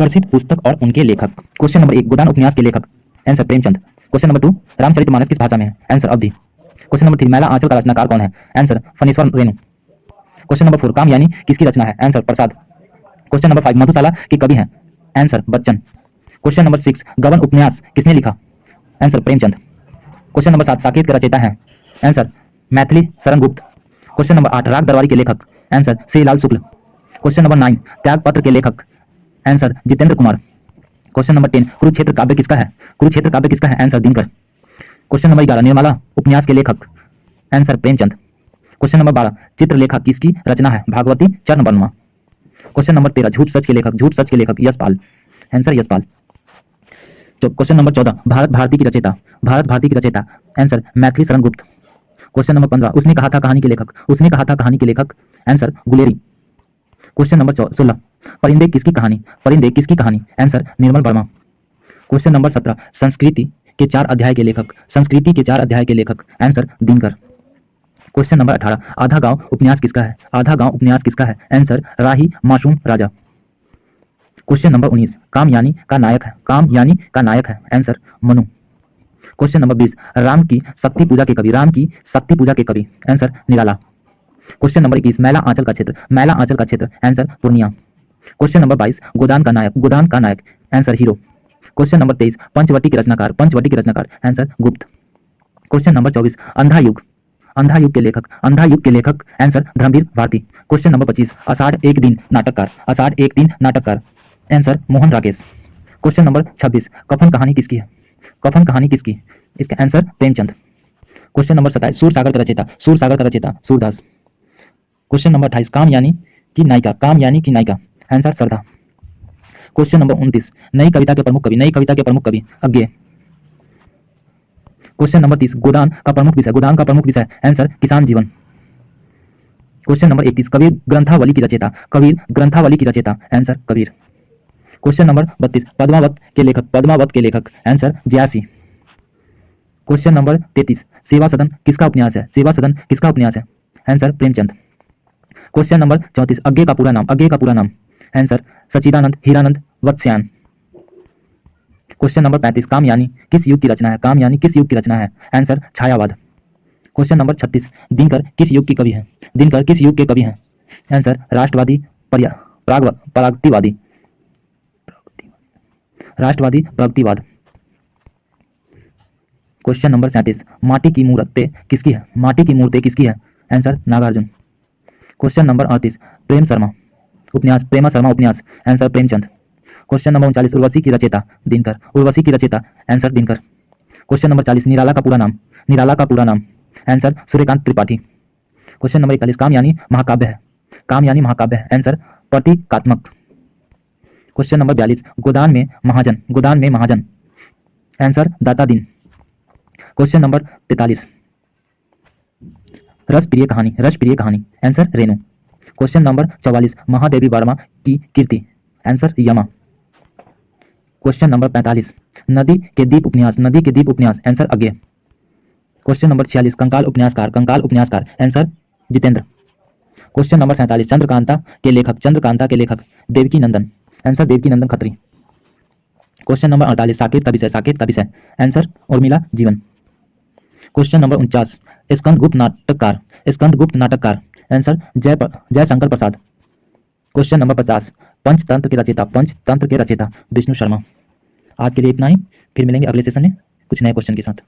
प्रसिद्ध पुस्तक और उनके लेखक। क्वेश्चन नंबर 1 गोदान उपन्यास के लेखक। Answer Premchand. Question number 2 Ramcharitmanas किस भाषा में है? आंसर अवधी। क्वेश्चन नंबर 3 मैला आंचल का रचनाकार कौन है? Answer Phanishwar Renu. Question number 4 Kamayani किसकी रचना है? आंसर प्रसाद। क्वेश्चन नंबर 5 मधुशाला के कवि हैं? आंसर बच्चन। क्वेश्चन नंबर 6 गबन उपन्यास किसने लिखा? Answer Premchand. Question number 7 Saket के रचयिता हैं? Answer Maithili Sharan Gupt. Question number 8 राग दरबारी के लेखक? आंसर श्रीलाल शुक्ल। क्वेश्चन नंबर 9 त्यागपत्र के लेखक? Answer Jitendra Kumar. Question number 10 Kurukshetra काव्य किसका है? कुरुक्षेत्र काव्य किसका है? Answer Dinkar. Question number 11 Nirmala उपन्यास के लेखक? Answer Premchand. Question number 12 Chitralekha किसकी रचना है? भागवती चरण वर्मा। क्वेश्चन नंबर 13 झूठ सच के लेखक? झूठ सच के लेखक Yashpal. Answer Yashpal. Question number 14 Bharat Bharati की रचयिता? भारत भारती की रचयिता? Answer Maithili Sharan Gupt. Question number 15 उसने कहा था कहानी के लेखक? उसने कहा था कहानी के लेखक? आंसर गुलेरी। क्वेश्चन नंबर 16 परिंदे किसकी कहानी? परिंदे किसकी कहानी? Answer Nirmal Verma. Question number 17 संस्कृति के 4 अध्याय के लेखक? संस्कृति के 4 अध्याय के लेखक? आंसर दिनकर। क्वेश्चन नंबर 18 आधा गांव उपन्यास किसका है? आधा गांव उपन्यास किसका है? आंसर राही मासूम राजा। क्वेश्चन नंबर 19 कामयानी का नायक है? कामयानी का नायक है? Answer Manu. Question number 20 Ram की शक्ति पूजा के कवि? राम की शक्ति पूजा के कवि? आंसर निराला। क्वेश्चन नंबर 21 मैला आंचल का क्षेत्र? मैला आंचल का क्षेत्र? Answer Purnia. Question number 22 Godan का नायक? गोदान का नायक? Answer hero. Question number 23 Panchavati के रचनाकार? पंचवटी के रचनाकार? आंसर गुप्त। क्वेश्चन नंबर 24 अंधा युग? अंधा युग के लेखक? अंधा युग के लेखक? Answer Dharamvir Bharati. Question number 25 Ashadh Ek Din नाटककार? आषाढ़ एक दिन नाटककार? Answer Mohan Rakesh. Question number 26 Kafan कहानी किसकी है? कफन कहानी किसकी? इसका answer Premchand. Question number 27 Sursagar का रचयिता? सूरसागर का रचयिता सूरदास। क्वेश्चन नंबर 28 कामयानी की नायिका? कामयानी की नायिका? आंसर सरदा। क्वेश्चन नंबर 29 नई कविता के प्रमुख कवि? नई कविता के प्रमुख कवि अज्ञेय। क्वेश्चन नंबर 30 गोदान का प्रमुख विषय? गोदान का प्रमुख विषय? आंसर किसान जीवन। क्वेश्चन नंबर 31 कबीर ग्रंथावली की रचयिता? कबीर ग्रंथावली की रचयिता? Answer Kabir. Question number 32 Padmavat के लेखक? पद्मावत के लेखक? आंसर जयासी। क्वेश्चन नंबर 33 सेवा सदन किसका उपन्यास है? सेवा सदन किसका उपन्यास है? Answer Premchand. Question number 34 Agyeya का पूरा नाम? अज्ञे का पूरा नाम? आंसर सच्चिदानंद हीरानंद वत्स्यायन। क्वेश्चन नंबर 35 कामयानी किस युग की रचना है? कामयानी किस युग की रचना है? आंसर छायावाद। क्वेश्चन नंबर 36 दिनकर किस युग के कवि हैं? दिनकर किस युग के कवि हैं? आंसर राष्ट्रवादी प्रागतिवादी? राष्ट्रवादी प्रगतिवाद। क्वेश्चन नंबर 37 माटी की मूर्तें किसकी है? माटी की मूर्तें किसकी है? आंसर नागार्जुन। क्वेश्चन नंबर 38 प्रेम शर्मा उपन्यास? प्रेमा शर्मा उपन्यास? Answer Premchand. Question number 39 Urvashi की रचयिता? दिनकर। उर्वशी की रचयिता? आंसर दिनकर। क्वेश्चन नंबर 40 निराला का पूरा नाम? निराला का पूरा नाम? Answer Suryakant Tripathi. Question number 41 Kamayani महाकाव्य है? कामयानी महाकाव्य है? आंसर प्रतीकात्मक। क्वेश्चन नंबर 42 गोदान में महाजन? गोदान में महाजन? आंसर दाता दीन। क्वेश्चन नंबर 43 रसप्रिय कहानी? रसप्रिय कहानी? Answer Renu. Question number 44 Mahadevi Verma की कीर्ति? आंसर यमा। क्वेश्चन नंबर 45 नदी के दीप उपन्यास? नदी के दीप उपन्यास? आंसर अज्ञेय। क्वेश्चन नंबर 46 कंकाल उपन्यासकार? कंकाल उपन्यासकार? Answer Jitendra. Question number 47 Chandrakanta के लेखक? चंद्रकांता के लेखक? देवकी नंदन? आंसर देवकी नंदन खत्री। क्वेश्चन नंबर 48 साकेत का विषय? साकेत का विषय? आंसर उर्मिला जीवन। क्वेश्चन नंबर 49 स्कंदगुप्त नाटककार? स्कंदगुप्त नाटककार? Answer Jaishankar Prasad. Question number 50 Panchatantra के रचयिता? पंचतंत्र के रचयिता? विष्णु शर्मा। आज के लिए इतना ही, फिर मिलेंगे अगले सेशन में कुछ नए क्वेश्चन के साथ।